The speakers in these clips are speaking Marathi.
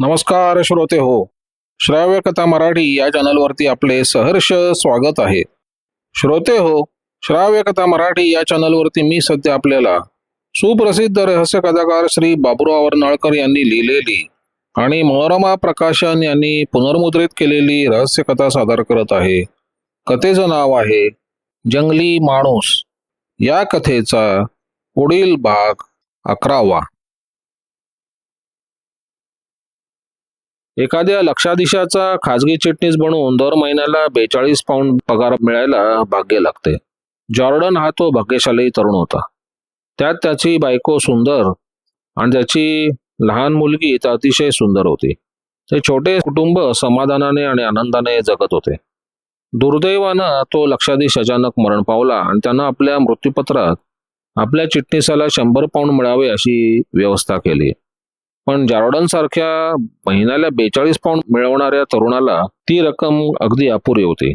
नमस्कार श्रोते हो. श्राव्य कथा मराठी या चॅनलवरती आपले सहर्ष स्वागत आहे. श्रोते हो, श्राव्य कथा मराठी या चॅनलवरती मी सध्या आपल्याला सुप्रसिद्ध रहस्य कथाकार श्री बाबुराव अर्नाळकर यांनी लिहिलेली आणि मनोरमा प्रकाशन यांनी पुनर्मुद्रित केलेली रहस्य कथा सादर करत आहे. कथेचं नाव आहे जंगली माणूस. या कथेचा पुढील भाग 11वा. एखाद्या लक्षाधीशाचा खाजगी चिटणीस बनवून दर महिन्याला 42 पाऊंड पगार मिळायला भाग्य लागते. जॉर्डन हा तो भाग्यशाली तरुण होता. त्यात त्याची बायको सुंदर आणि त्याची लहान मुलगी तर अतिशय सुंदर होती. ते छोटे कुटुंब समाधानाने आणि आनंदाने जगत होते. दुर्दैवानं तो लक्षाधीश अचानक मरण पावला आणि त्यानं आपल्या मृत्यूपत्रात आपल्या चिटणीसाला 100 पाऊंड मिळावे अशी व्यवस्था केली. पण जॉर्डन सारख्या महिन्याला 42 पाऊंड मिळवणाऱ्या तरुणाला ती रक्कम अगदी अपुरी होती.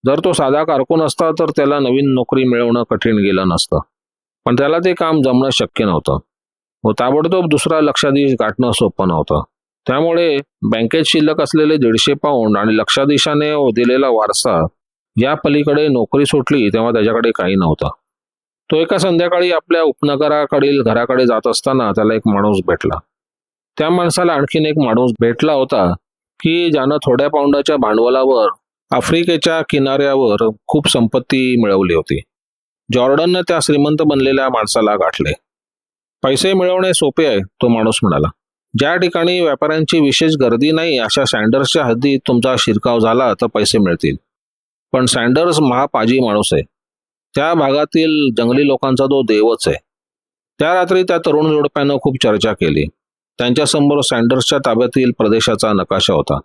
जर तो साधा कारकून असता तर त्याला नवीन नोकरी मिळवणं कठीण गेलं नसतं. पण त्याला ते काम जमणं शक्य नव्हतं व ताबडतोब दुसरा लक्षाधीश गाठणं सोपं नव्हतं. त्यामुळे बँकेत शिल्लक असलेले 150 पाऊंड आणि लक्षाधीशाने दिलेला वारसा या पलीकडे नोकरी सुटली तेव्हा त्याच्याकडे काही नव्हतं. तो एका संध्याकाळी आपल्या उपनगराकडील घराकडे जात असताना त्याला एक माणूस भेटला. त्या माणसाला आणखीन एक माणूस भेटला होता की ज्यानं थोड्या पाऊंडाच्या भांडवलावर आफ्रिकेच्या किनाऱ्यावर खूप संपत्ती मिळवली होती. जॉर्डननं त्या श्रीमंत बनलेल्या माणसाला गाठले. पैसे मिळवणे सोपे आहे, तो माणूस म्हणाला. ज्या ठिकाणी व्यापाऱ्यांची विशेष गर्दी नाही अशा सँडर्सच्या हद्दीत तुमचा शिरकाव झाला तर पैसे मिळतील. पण सँडर्स महापाजी माणूस आहे. त्या भागातील जंगली लोकांचा तो देवच आहे. त्या रात्री त्या तरुण जोडप्यानं खूप चर्चा केली. त्यांच्यासमोर सँडर्सच्या ताब्यातील प्रदेशाचा नकाशा होता.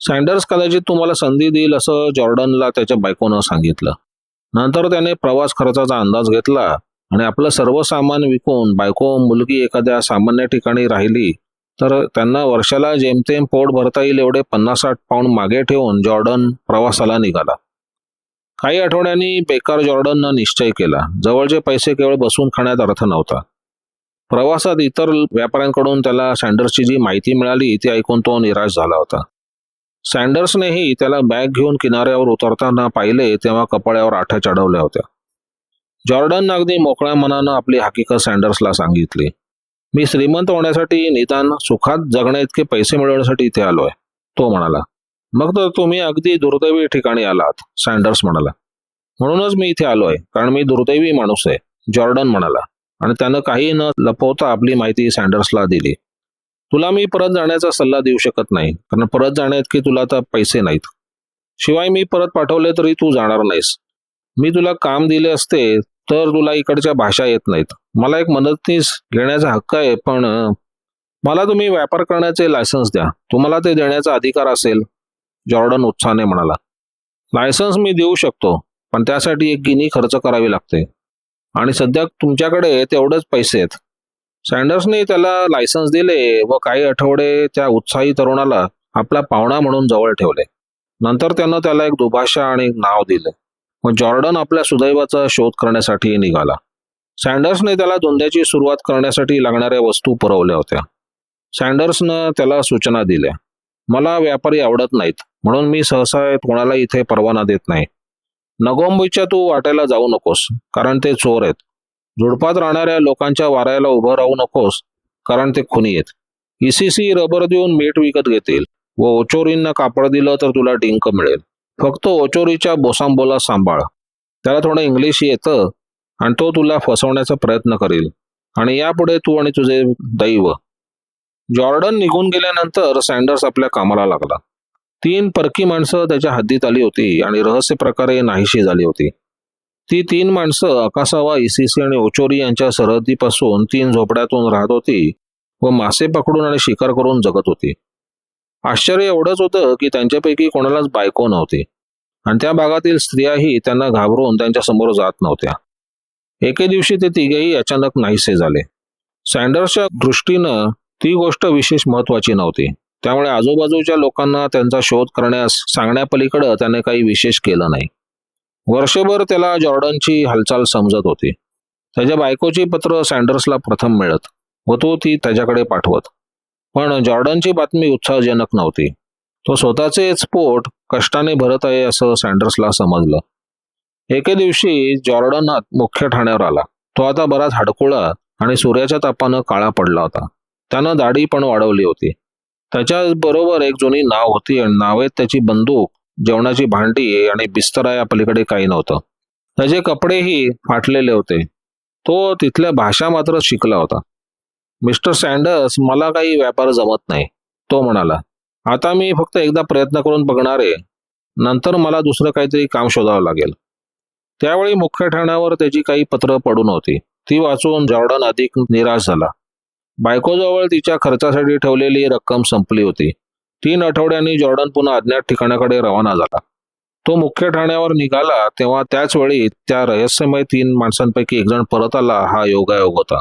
सँडर्स कदाचित तुम्हाला संधी देईल असं जॉर्डनला त्याच्या बायकोनं सांगितलं. नंतर त्याने प्रवास खर्चाचा अंदाज घेतला आणि आपलं सर्व सामान विकून बायको मुलगी एखाद्या सामान्य ठिकाणी राहिली तर त्यांना वर्षाला जेमतेम पोट भरता येईल एवढे 50-60 पाऊंड मागे ठेवून जॉर्डन प्रवासाला निघाला. काही आठवड्यांनी बेकार जॉर्डननं निश्चय केला. जवळचे पैसे केवळ बसून खाण्यात अर्थ नव्हता. प्रवासात इतर व्यापाऱ्यांकडून त्याला सँडर्सची जी माहिती मिळाली ती ऐकून तो निराश झाला होता. सँडर्सनेही त्याला बॅग घेऊन किनाऱ्यावर उतरताना पाहिले तेव्हा कपाळावर आठ्या चढवल्या होत्या. जॉर्डन अगदी मोकळ्या मनानं आपली हकीकत सँडर्सला सांगितली. मी श्रीमंत होण्यासाठी निदान सुखात जगण्या इतके पैसे मिळवण्यासाठी इथे आलोय, तो म्हणाला. मग तर तुम्ही अगदी दुर्दैवी ठिकाणी आलात, सँडर्स म्हणाला. म्हणूनच मी इथे आलोय, कारण मी दुर्दैवी माणूस आहे, जॉर्डन म्हणाला आणि त्यानं काही न लपवता आपली माहिती सँडर्सला दिली. तुला मी परत जाण्याचा सल्ला देऊ शकत नाही, कारण परत जाण्याइतके तुला आता पैसे नाहीत. शिवाय मी परत पाठवले तरी तू जाणार नाहीस. मी तुला काम दिले असते तर तुला इकडच्या भाषा येत नाहीत. मला एक मदतनीस घेण्याचा हक्क आहे, पण मला तुम्ही व्यापार करण्याचे लायसन्स द्या. तुम्हाला ते देण्याचा अधिकार असेल, जॉर्डन उत्साहाने म्हणाला. लायसन्स मी देऊ शकतो, पण त्यासाठी एक गिनी खर्च करावी लागते आणि सध्या तुमच्याकडे तेवढेच पैसे आहेत. सँडर्सने त्याला लायसन्स दिले व काही आठवडे त्या उत्साही तरुणाला आपला पाहुणा म्हणून जवळ ठेवले. नंतर त्यानं त्याला एक दुभाषा आणि एक नाव दिले व जॉर्डन आपल्या सुदैवाचा शोध करण्यासाठी निघाला. सँडर्सने त्याला धुंद्याची सुरुवात करण्यासाठी लागणाऱ्या वस्तू पुरवल्या होत्या. सँडर्सनं त्याला सूचना दिल्या. मला व्यापारी आवडत नाहीत, म्हणून मी सहसा कोणाला इथे परवाना देत नाही. नगोंबीच्या तू वाट्याला जाऊ नकोस, कारण ते चोर आहेत. झुडपात राहणाऱ्या लोकांच्या वाऱ्याला उभं राहू नकोस, कारण ते खुनी आहेत. ECC रबर देऊन मीठ विकत घेतील व ओचोरींना कापड दिलं तर तुला डिंक मिळेल. फक्त ओचोरीच्या बोसांबोला सांभाळ. त्याला थोडं इंग्लिश येतं आणि तो तुला फसवण्याचा प्रयत्न करेल आणि यापुढे तू आणि तुझे दैव. जॉर्डन निघून गेल्यानंतर सँडर्स आपल्या कामाला लागला. 3 परकी माणसं त्याच्या हद्दीत आली होती आणि रहस्य प्रकारे नाहीशी झाली होती. ती 3 माणसं अकासावा, ECC आणि ओचोरी यांच्या सरहद्दीपासून 3 झोपड्यातून राहत होती व मासे पकडून आणि शिकार करून जगत होती. आश्चर्य एवढंच होतं की त्यांच्यापैकी कोणालाच बायको नव्हती आणि त्या भागातील स्त्रियाही त्यांना घाबरून त्यांच्या समोर जात नव्हत्या. एके दिवशी ते तिघेही अचानक नाहीसे झाले. सँडर्सच्या दृष्टीनं ती गोष्ट विशेष महत्वाची नव्हती, त्यामुळे आजूबाजूच्या लोकांना त्यांचा शोध करण्यास सांगण्यापलीकडे त्याने काही विशेष केलं नाही. वर्षभर त्याला जॉर्डनची हालचाल समजत होती. त्याच्या बायकोची पत्र सँडर्सला प्रथम मिळत व तो ती त्याच्याकडे पाठवत. पण जॉर्डनची बातमी उत्साहजनक नव्हती. तो स्वतःचेच पोट कष्टाने भरत आहे असं सँडर्सला समजलं. एके दिवशी जॉर्डन मुख्य ठाण्यावर आला. तो आता बराच हडकुळा आणि सूर्याच्या तापानं काळा पडला होता. त्यानं दाढी पण वाढवली होती. त्याच्या बरोबर एक जुनी नाव होती आणि नावेत त्याची बंदूक, जेवणाची भांडी आणि बिस्तरा या पलीकडे काही नव्हतं. त्याचे कपडेही फाटलेले होते. तो तिथल्या भाषा मात्र शिकला होता. मिस्टर सँडर्स, मला काही व्यापार जमत नाही, तो म्हणाला. आता मी फक्त एकदा प्रयत्न करून बघणार आहे. नंतर मला दुसरं काहीतरी काम शोधावं लागेल. त्यावेळी मुख्य ठाण्यावर त्याची काही पत्र पडून होती. ती वाचून जॉर्डन अधिक निराश झाला. बायकोजवळ तिच्या खर्चासाठी ठेवलेली रक्कम संपली होती. 3 आठवड्यांनी जॉर्डन पुन्हा अज्ञात ठिकाणाकडे रवाना झाला. तो मुख्य ठाण्यावर निघाला तेव्हा त्याच वेळी त्या रहस्यमय 3 माणसांपैकी एक जण परत आला. हा योगायोग होता.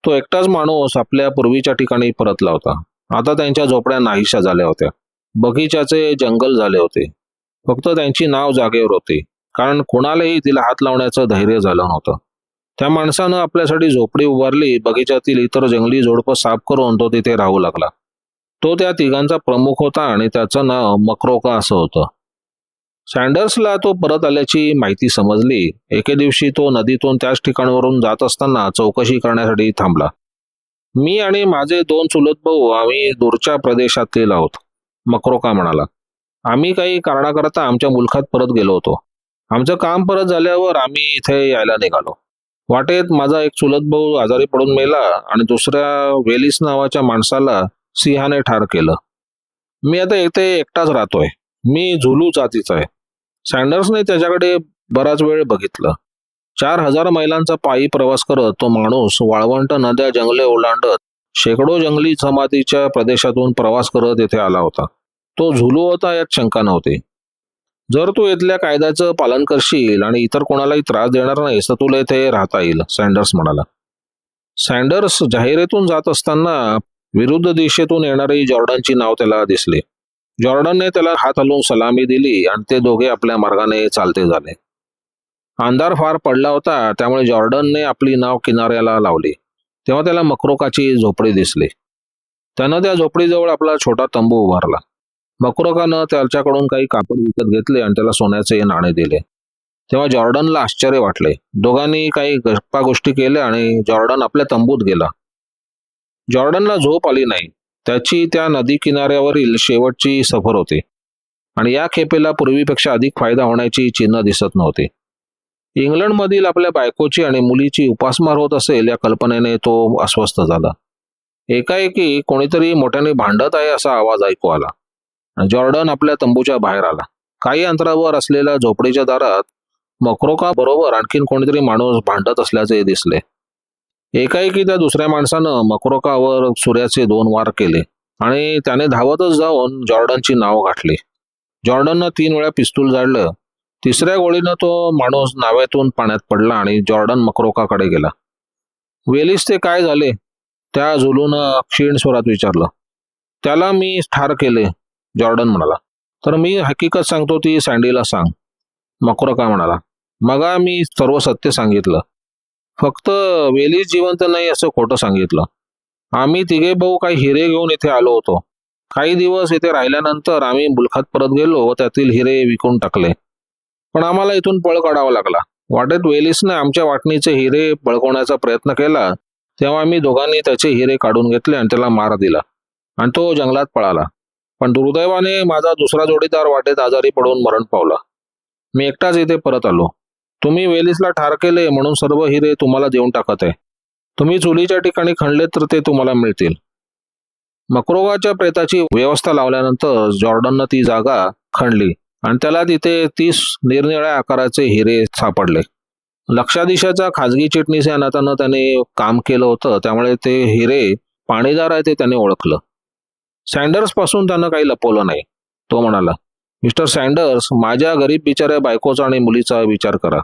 तो एकटाच माणूस आपल्या पूर्वीच्या ठिकाणी परतला होता. आता त्यांच्या झोपड्या नाहीशा झाल्या होत्या. बगीच्याचे जंगल झाले होते. फक्त त्यांची नाव जागेवर होती, कारण कोणालाही तिला हात लावण्याचं धैर्य झालं नव्हतं. त्या माणसानं आपल्यासाठी झोपडी उभारली. बगीच्यातील इतर जंगली झोडपं साफ करून तो तिथे राहू लागला. तो त्या तिघांचा प्रमुख होता आणि त्याचं नाव मक्रोका असं होतं. सँडर्सला तो परत आल्याची माहिती समजली. एके दिवशी तो नदीतून त्याच ठिकाणावरून जात असताना चौकशी करण्यासाठी थांबला. मी आणि माझे 2 चुलत भाऊ आम्ही दूरच्या प्रदेशातील आहोत, मक्रोका म्हणाला. आम्ही काही कारणाकरता आमच्या मुलखात परत गेलो होतो. आमचं काम परत झाल्यावर आम्ही इथे यायला निघालो. वाटेत माझा एक चुलत भाऊ आजारी पडून मेला आणि दुसऱ्या वेलिस नावाच्या माणसाला सिंहाने ठार केलं. मी आता इथे एकटाच राहतोय. मी झुलू जातीचा आहे. सँडर्सने त्याच्याकडे बराच वेळ बघितलं. 4000 मैलांचा पायी प्रवास करत तो माणूस वाळवंट, नद्या, जंगले ओलांडत शेकडो जंगली जमातीच्या प्रदेशातून प्रवास करत येथे आला होता. तो झुलू होता यात शंका नव्हती. जर तू इथल्या कायद्याचं पालन करशील आणि इतर कोणालाही त्रास देणार नाहीस तर तुला इथे राहता येईल, सँडर्स म्हणाला. सँडर्स जाहिरेतून जात असताना विरुद्ध दिशेतून येणारी जॉर्डनची नाव त्याला दिसली. जॉर्डनने त्याला हात हलवून सलामी दिली आणि ते दोघे आपल्या मार्गाने चालते झाले. अंधार फार पडला होता, त्यामुळे जॉर्डनने आपली नाव किनाऱ्याला लावली. तेव्हा त्याला मक्रोकाची झोपडी दिसली. त्यानं त्या झोपडीजवळ आपला छोटा तंबू उभारला. मक्रोकानं त्याच्याकडून काही कापड विकत घेतले आणि त्याला सोन्याचे नाणे दिले. तेव्हा जॉर्डनला आश्चर्य वाटले. दोघांनी काही गप्पा गोष्टी केल्या आणि जॉर्डन आपल्या तंबूत गेला. जॉर्डनला झोप आली नाही. त्याची त्या नदी किनाऱ्यावरील शेवटची सफर होती आणि या खेपेला पूर्वीपेक्षा अधिक फायदा होण्याची चिन्ह दिसत नव्हती. इंग्लंडमधील आपल्या बायकोची आणि मुलीची उपासमार होत असेल या कल्पनेने तो अस्वस्थ झाला. एकाएकी कोणीतरी मोठ्याने भांडत आहे असा आवाज ऐकू आला. जॉर्डन आपल्या तंबूच्या बाहेर आला. काही अंतरावर असलेल्या झोपडीच्या दारात मक्रोका बरोबर आणखीन कोणीतरी माणूस भांडत असल्याचे दिसले. एकाएकी त्या दुसऱ्या माणसानं मक्रोकावर सूर्याचे 2 वार केले आणि त्याने धावतच जाऊन जॉर्डनची नाव गाठली. जॉर्डननं 3 वेळा पिस्तूल झाडलं. तिसऱ्या गोळीनं तो माणूस नावेतून पाण्यात पडला आणि जॉर्डन मक्रोकाकडे गेला. वेलीस ते काय झाले? त्या झुलूनं क्षीण स्वरात विचारलं. त्याला मी ठार केले, जॉर्डन म्हणाला. तर मी हकीकत सांगतो ती सँडीला सांग, मक्रोका म्हणाला. मगा मी सर्व सत्य सांगितलं. फक्त वेलीस जिवंत नाही असं खोटं सांगितलं. आम्ही तिघे भाऊ काही हिरे घेऊन इथे आलो होतो. काही दिवस इथे राहिल्यानंतर आम्ही मुलखात परत गेलो व त्यातील हिरे विकून टाकले. पण आम्हाला इथून पळ काढावा लागला. वाटेत वेलिसने आमच्या वाटणीचे हिरे बळकवण्याचा प्रयत्न केला. तेव्हा आम्ही दोघांनी त्याचे हिरे काढून घेतले आणि त्याला मार दिला आणि तो जंगलात पळाला. पण दुर्दैवाने माझा दुसरा जोडीदार वाटेत आजारी पडून मरण पावला. मी एकटाच इथे परत आलो. तुम्ही वेलिसला ठार केले म्हणून सर्व हिरे तुम्हाला देऊन टाकत आहे. तुम्ही चुलीच्या ठिकाणी खणले तर ते तुम्हाला मिळतील. मक्रोकाच्या प्रेताची व्यवस्था लावल्यानंतर जॉर्डननं ती जागा खणली आणि त्याला तिथे 30 निरनिळ्या आकाराचे हिरे सापडले. लक्षाधीशाचा खाजगी चिटणीस या नात्यानं त्याने काम केलं होतं, त्यामुळे ते हिरे पाणीदार आहे ते त्याने ओळखलं. सँडर्स पासून त्यानं काही लपवलं नाही. तो म्हणाला, मिस्टर सँडर्स, माझ्या गरीब बिचाऱ्या बायकोचा आणि मुलीचा विचार करा.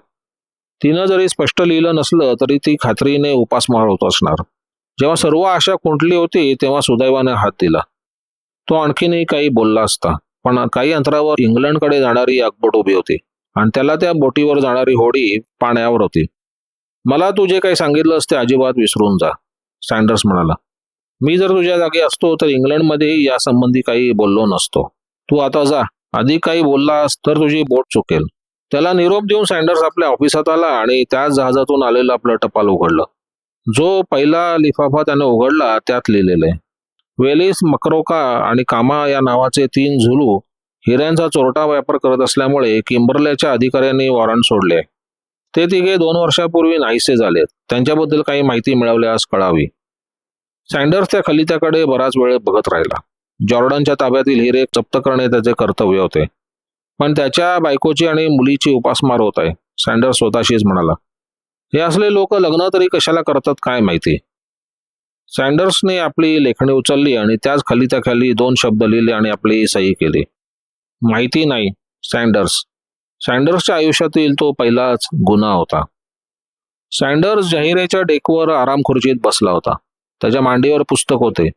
तिनं जरी स्पष्ट लिहिलं नसलं तरी ती खात्रीने उपासमार होत असणार. जेव्हा सर्व आशा खुंटली होती तेव्हा सुदैवाने हात दिला. तो आणखीनही काही बोलला असता, पण काही अंतरावर इंग्लंडकडे जाणारी अगबोट उभी होती आणि त्याला त्या बोटीवर जाणारी होडी पाण्यावर होती. मला तू जे काही सांगितलंस ते अजिबात विसरून जा, सँडर्स म्हणाला. मी जर तुझ्या जागी असतो तर इंग्लंडमध्येही या संबंधी काही बोललो नसतो. तू आता जा. अधिक काही बोललास तर तुझी बोट चुकेल. त्याला निरोप देऊन सँडर्स आपल्या ऑफिसात आला आणि त्याच जहाजातून आलेलं आपलं टपाल उघडलं. जो पहिला लिफाफा त्याने उघडला त्यात लिहिलेलं आहे, वेलिस मकरोका आणि कामा या नावाचे 3 झुलू हिऱ्यांचा चोरटा व्यापार करत असल्यामुळे किंबर्लेच्या अधिकाऱ्यांनी वॉरंट सोडले. ते तिघे 2 वर्षापूर्वी नाहीसे झालेत. त्यांच्याबद्दल काही माहिती मिळवल्यास कळावी. सँडर्स त्या खलित्याकडे बराच वेळ बघत राहिला. जॉर्डनच्या ताब्यातील हिरे जप्त करणे त्याचे कर्तव्य होते, पण त्याच्या बायकोची आणि मुलीची उपासमार होत आहे. सँडर्स स्वतःशीच म्हणाला, हे असले लोक लग्न तरी कशाला करतात काय माहिती. सँडर्सने आपली लेखणी उचलली आणि त्याच खलित्याखाली 2 शब्द लिहिले आणि आपली सही केली. माहिती नाही, सँडर्स. सँडर्सच्या आयुष्यातील तो पहिलाच गुन्हा होता. सँडर्स जहिरेच्या डेकवर आराम खुर्चीत बसला होता. त्याच्या मांडीवर पुस्तक होते,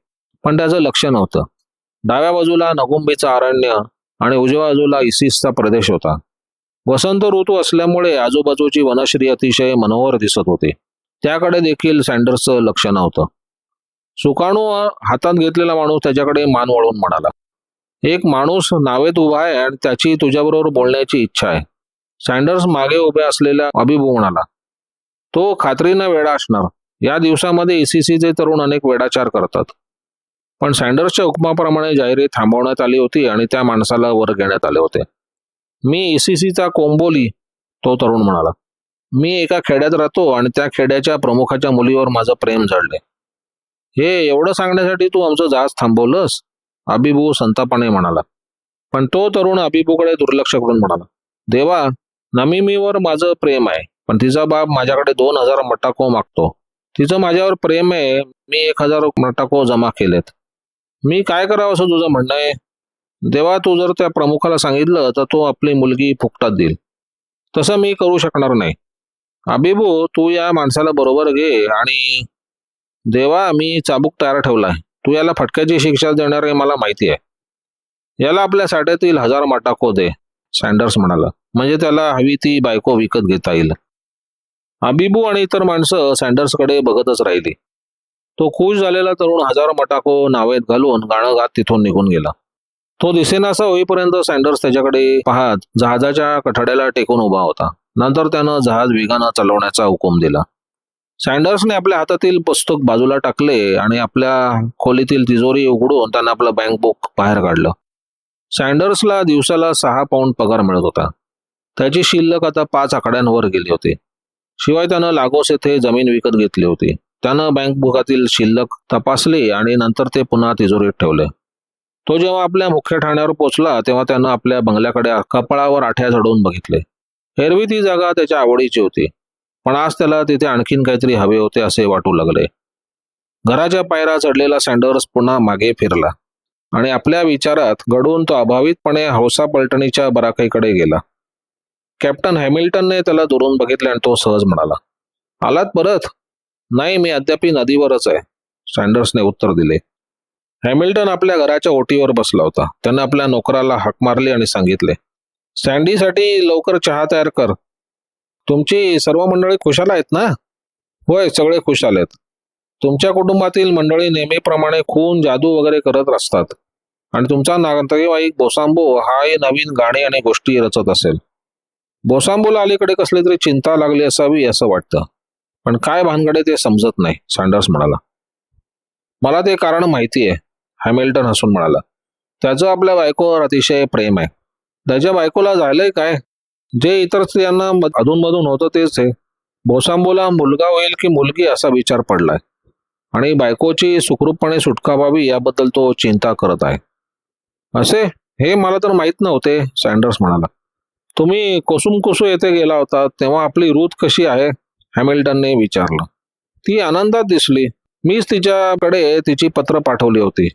पण त्याचं लक्ष नव्हतं. डाव्या बाजूला नगुंबीचं अरण्य आणि उजव्या बाजूला इसिसचा प्रदेश होता. वसंत ऋतू असल्यामुळे आजूबाजूची वनश्री अतिशय मनोहर दिसत होती. त्याकडे देखील सँडर्सचं लक्ष नव्हतं. सुकाणू हातात घेतलेला माणूस त्याच्याकडे मान वळून म्हणाला, एक माणूस नावेत उभा आहे आणि त्याची तुझ्याबरोबर बोलण्याची इच्छा आहे. सँडर्स मागे उभ्या असलेल्या अबिबू म्हणाला, तो खात्रीनं वेडा असणार. या दिवसामध्ये इसिसीचे तरुण अनेक वेडाचार करतात. पण सँडर्सच्या हुकमाप्रमाणे जाहिरी थांबवण्यात आली होती आणि त्या माणसाला वर घेण्यात आले होते. मी इसिसीचा कोंबोली, तो तरुण म्हणाला. मी एका खेड्यात राहतो आणि त्या खेड्याच्या प्रमुखाच्या मुलीवर माझं प्रेम जडले. हे एवढं सांगण्यासाठी तू आमचं जहाज थांबवलंस? अबिबू संतापाने म्हणाला. पण तो तरुण अबिबूकडे दुर्लक्ष करून म्हणाला, देवा, नमिमीवर माझं प्रेम आहे, पण तिचा बाप माझ्याकडे 2000 मटाको मागतो. तिचं माझ्यावर प्रेम आहे. मी 1000 मटाको जमा केलेत. मी काय करावं असं तुझं म्हणणं आहे? देवा, तू जर त्या प्रमुखाला सांगितलं तर तो आपली मुलगी फुकटात देईल. तसं मी करू शकणार नाही. अबिबू, तू या माणसाला बरोबर घे आणि देवा, मी चाबूक तयार ठेवलाय. तू याला फटक्याची शिक्षा देणार आहे मला माहिती आहे. याला आपल्या साठ्यातील 1000 मटाको दे, सँडर्स म्हणाला, म्हणजे त्याला हवी ती बायको विकत घेता येईल. अबिबू आणि इतर माणसं सँडर्सकडे बघतच राहिली. तो खुश झालेला तरुण 1000 मटाको नावेत घालून गाणं गात तिथून निघून गेला. तो दिसेनासा होईपर्यंत सँडर्स त्याच्याकडे पाहत जहाजाच्या कठड्याला टेकून उभा होता. नंतर त्यानं जहाज वेगानं चालवण्याचा हुकूम दिला. सँडर्सने आपल्या हातातील पुस्तक बाजूला टाकले आणि आपल्या खोलीतील तिजोरी उघडून त्यानं आपलं बँक बुक बाहेर काढलं. सँडर्सला दिवसाला 6 पाऊंड पगार मिळत होता. त्याची शिल्लक आता 5 आकड्यांवर गेली होती. शिवाय त्यानं लागोस येथे जमीन विकत घेतली होती. त्यानं बँक बुकातील शिल्लक तपासली आणि नंतर ते पुन्हा तिजोरीत ठेवले. तो जेव्हा आपल्या मुख्य ठाण्यावर पोचला तेव्हा त्यानं आपल्या बंगल्याकडे कपाळावर आठ्या चढवून बघितले. एरवी ती जागा त्याच्या आवडीची होती, पण आज त्याला तिथे आणखीन काहीतरी हवे होते असे वाटू लागले. घराच्या पायऱ्या चढलेला सँडर्स पुन्हा मागे फिरला आणि आपल्या विचारात गडून तो अभावितपणे हौसा पलटणीच्या बराकीकडे गेला. कॅप्टन हॅमिल्टनने त्याला दुरून बघितले आणि तो सहज म्हणाला, आलात परत? नाही, मी अद्याप नदीवरच आहे, सँडर्सने उत्तर दिले. हॅमिल्टन आपल्या घराच्या ओटीवर बसला होता. त्यानं आपल्या नोकराला हाक मारली आणि सांगितले, सँडीसाठी लवकर चहा तयार कर. तुमची सर्व मंडळी खुशाल आहेत ना? होय, सगळे खुशाल आहेत. तुमच्या कुटुंबातील मंडळी नेहमीप्रमाणे खून, जादू वगैरे करत असतात आणि तुमचा नातेवाईक बोसांबो हाही नवीन गाणी आणि गोष्टी रचत असेल. बोसांबोला अलीकडे कसली तरी चिंता लागली असावी असं वाटतं, पण काय भानगडे ते समजत नाही, सँडर्स म्हणाला. मला ते कारण माहिती आहे, हॅमिल्टन हसून म्हणाला. त्याचं आपल्या बायकोवर अतिशय प्रेम आहे. त्याच्या बायकोला झालंय काय? जे इतर स्त्रियांना अधूनमधून होतं तेच आहे. बोसांबोला मुलगा होईल की मुलगी असा विचार पडलाय आणि बायकोची सुखरूपपणे सुटका व्हावी याबद्दल तो चिंता करत आहे. असे? हे मला तर माहीत नव्हते, सँडर्स म्हणाला. तुम्ही कोसुमकुसू येथे गेला होता तेव्हा आपली रूथ कशी आहे? हॅमिल्टनने विचारलं. ती आनंदात दिसली. मीच तिच्याकडे तिची पत्र पाठवली होती.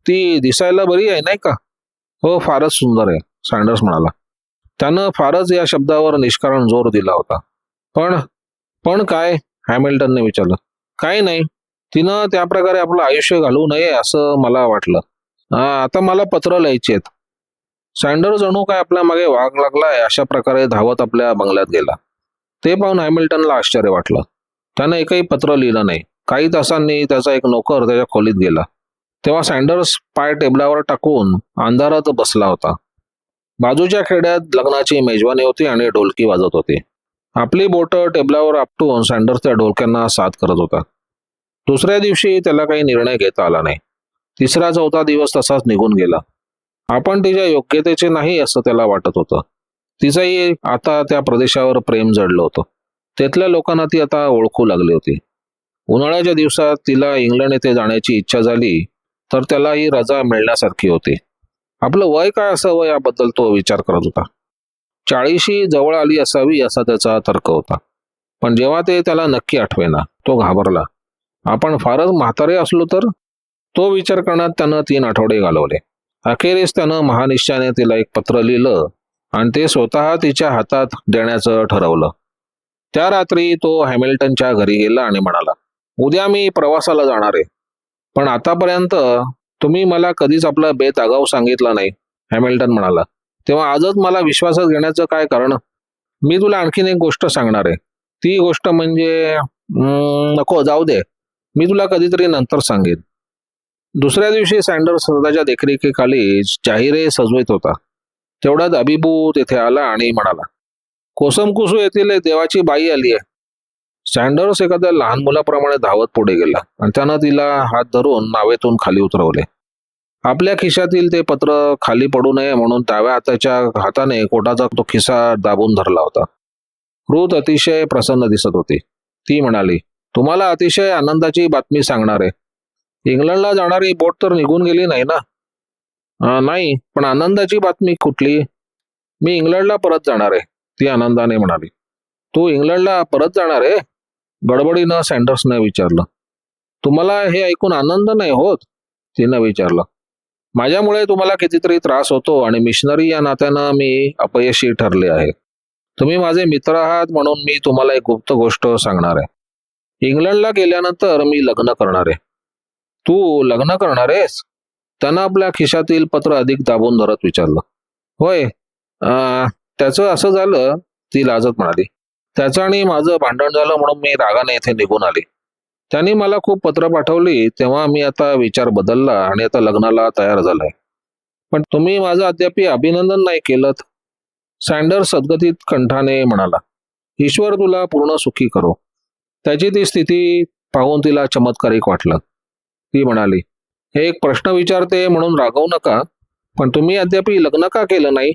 ती दिसायला बरी आहे नाही का? हो, फारच सुंदर आहे, सँडर्स म्हणाला. त्यानं फारच या शब्दावर निष्कारण जोर दिला होता. पण काय? हॅमिल्टनने विचारलं. काही नाही, तिनं त्या प्रकारे आपलं आयुष्य घालवू नये असं मला वाटलं. आता मला पत्र लिहायची आहेत. सँडर्स जणू काय आपल्या मागे वाघ लागलाय अशा प्रकारे धावत आपल्या बंगल्यात गेला. ते पाहून हॅमिल्टनला आश्चर्य वाटलं. त्यानं एकही पत्र लिहिलं नाही. काही तासांनी त्याचा एक नोकर त्याच्या खोलीत गेला. तेव्हा सँडर्स पाय टेबलावर टाकून अंधारात बसला होता. बाजूच्या खेड्यात लग्नाची मेजवानी होती आणि ढोलकी वाजत होती. आपली बोटं टेबलावर आपटून सँडर्स त्या ढोलक्यांना साथ करत होता. दुसऱ्या दिवशी त्याला काही निर्णय घेता आला नाही. तिसरा चौथा दिवस तसाच निघून गेला. आपण तिच्या योग्यतेचे नाही असं त्याला वाटत होतं. तिचंही आता त्या प्रदेशावर प्रेम जडलं होतं. तिथल्या लोकांना ती आता ओळखू लागली होती. उन्हाळ्याच्या दिवसात तिला इंग्लंड येथे जाण्याची इच्छा झाली तर त्याला ही रजा मिळण्यासारखी होती. आपलं वय काय असावं याबद्दल तो विचार करत होता. 40शी जवळ आली असावी असा त्याचा तर्क होता. पण जेव्हा ते त्याला नक्की आठवेना तो घाबरला. आपण फारच म्हातारे असलो तर? तो विचार करण्यात त्यानं 3 आठवडे घालवले. अखेरीस त्यानं महानिश्चयाने तिला एक पत्र लिहिलं आणि ते स्वतः तिच्या हातात देण्याचं ठरवलं. त्या रात्री तो हॅमिल्टनच्या घरी गेला आणि म्हणाला, उद्या मी प्रवासाला जाणार आहे. पण आतापर्यंत तुम्ही मला कधीच आपला बेत आगाऊ सांगितला नाही. हॅमिल्टन म्हणाला. तेव्हा आजच मला विश्वासात घेण्याचं काय कारण? मी तुला आणखीन एक गोष्ट सांगणार आहे. ती गोष्ट म्हणजे नको जाऊ दे, मी तुला कधीतरी नंतर सांगेन. दुसऱ्या दिवशी सँडर्स स्वतःच्या देखरेखीखाली जाहिरे सजवत होता. तेवढ्यात अबिबू तिथे आला आणि म्हणाला, कोसमकुसू येथील एक देवाची बाई आली आहे. सँडर्स एखाद्या लहान मुलाप्रमाणे धावत पुढे गेला आणि त्यानं तिला हात धरून नावेतून खाली उतरवले. आपल्या खिशातील ते पत्र खाली पडू नये म्हणून डाव्या हाताच्या हाताने कोटाचा तो खिसा दाबून धरला होता. रुथ अतिशय प्रसन्न दिसत होती. ती म्हणाली, तुम्हाला अतिशय आनंदाची बातमी सांगणार आहे. इंग्लंडला जाणारी बोट तर निघून गेली नाही ना? नाही, पण आनंदाची बातमी कुठली? मी इंग्लंडला परत जाणार आहे, ती आनंदाने म्हणाली. तू इंग्लंडला परत जाणार आहे? गडबडीनं सँडर्सने विचारलं. तुम्हाला हे ऐकून आनंद नाही होत? तिनं विचारलं. माझ्यामुळे तुम्हाला कितीतरी त्रास होतो आणि मिशनरी या नात्यानं मी अपयशी ठरले आहे. तुम्ही माझे मित्र आहात म्हणून मी तुम्हाला एक गुप्त गोष्ट सांगणार आहे. इंग्लंडला गेल्यानंतर मी लग्न करणार आहे. तू लग्न करणार आहेस? त्यानं आपल्या खिशातील पत्र अधिक दाबून धरत विचारलं. होय, त्याचं असं झालं, ती लाजत म्हणाली. त्याचं आणि माझं भांडण झालं म्हणून मी रागाने येथे निघून आले. त्यांनी मला खूप पत्र पाठवली तेव्हा मी आता विचार बदलला आणि आता लग्नाला तयार झालाय. पण तुम्ही माझं अद्याप अभिनंदन नाही केलं. सँडर्स सद्गतीत कंठाने म्हणाला, ईश्वर तुला पूर्ण सुखी करो. त्याची ती स्थिती पाहून तिला चमत्कारिक वाटलं. ती म्हणाली, हे एक प्रश्न विचारते म्हणून रागवू नका, पण तुम्ही अद्याप लग्न का केलं नाही?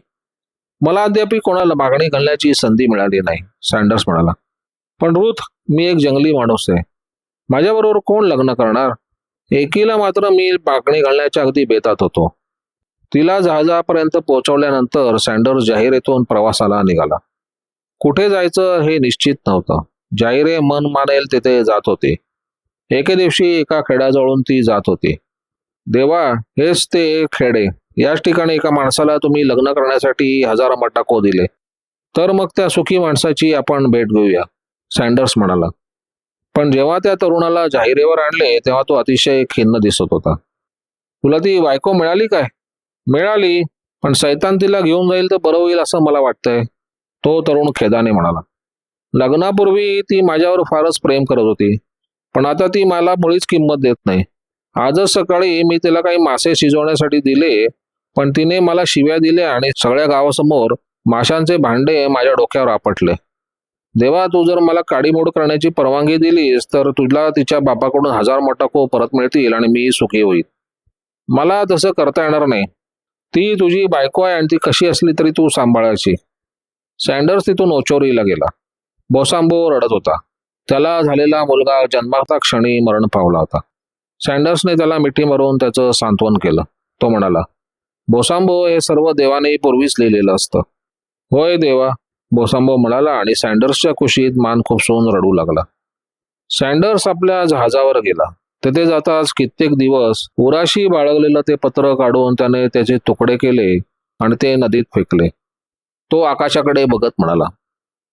मला अद्याप कोणाला मागणी घालण्याची संधी मिळाली नाही, सँडर्स म्हणाला. पण रुथ, मी एक जंगली माणूस आहे. माझ्याबरोबर कोण लग्न करणार? एकीला मात्र मी मागणी घालण्याच्या अगदी बेतात होतो. तिला जहाजापर्यंत पोहोचवल्यानंतर सँडर्स जाहिरेतून प्रवासाला निघाला. कुठे जायचं हे निश्चित नव्हतं. जाहिरे मन मानेल तिथे जात होते. एके दिवशी एका खेड्याजवळून ती जात होती. देवा, हेच ते खेडे. याच ठिकाणी एका माणसाला तुम्ही लग्न करण्यासाठी 1000 मटाको दिले. तर मग त्या सुखी माणसाची आपण भेट घेऊया, सँडर्स म्हणाला. पण जेव्हा त्या तरुणाला जाहिरेवर आणले तेव्हा तो अतिशय खिन्न दिसत होता. तुला ती बायको मिळाली काय? मिळाली, पण सैतान तिला घेऊन जाईल तर बरं होईल असं मला वाटतंय, तो तरुण खेदाने म्हणाला. लग्नापूर्वी ती माझ्यावर फारच प्रेम करत होती, पण आता ती मला मुळीच किंमत देत नाही. आजच सकाळी मी तिला काही मासे शिजवण्यासाठी दिले, पण तिने मला शिव्या दिल्या आणि सगळ्या गावासमोर माशांचे भांडे माझ्या डोक्यावर आपटले. देवा, तू जर मला काडीमोड करण्याची परवानगी दिलीस तर तुला तिच्या बापाकडून 1000 मटाको परत मिळतील आणि मी सुखी होईल. मला तसं करता येणार नाही. ती तुझी बायको आहे आणि ती कशी असली तरी तू सांभाळायची. सँडर्स तिथून ओचोरीला गेला. बोसांबो रडत होता. त्याला झालेला मुलगा जन्माचा क्षणी मरण पावला होता. सँडर्सने त्याला मिठी मारून त्याचं सांत्वन केलं. तो म्हणाला, बोसांबो, हे सर्व देवाने पूर्वीच लिहिलेलं असतं. होय देवा, बोसांबो म्हणाला आणि सँडर्सच्या कुशीत मान खुपसून रडू लागला. सँडर्स आपल्या जहाजावर गेला. तेथे जाताच कित्येक दिवस उराशी बाळगलेलं ते पत्र काढून त्याने त्याचे तुकडे केले आणि ते नदीत फेकले. तो आकाशाकडे बघत म्हणाला,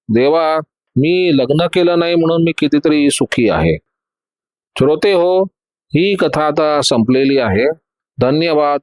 देवा, मी लग्न केलं नाही म्हणून मी कितीतरी सुखी आहे. श्रोते हो, ही कथा आता संपलेली आहे. धन्यवाद.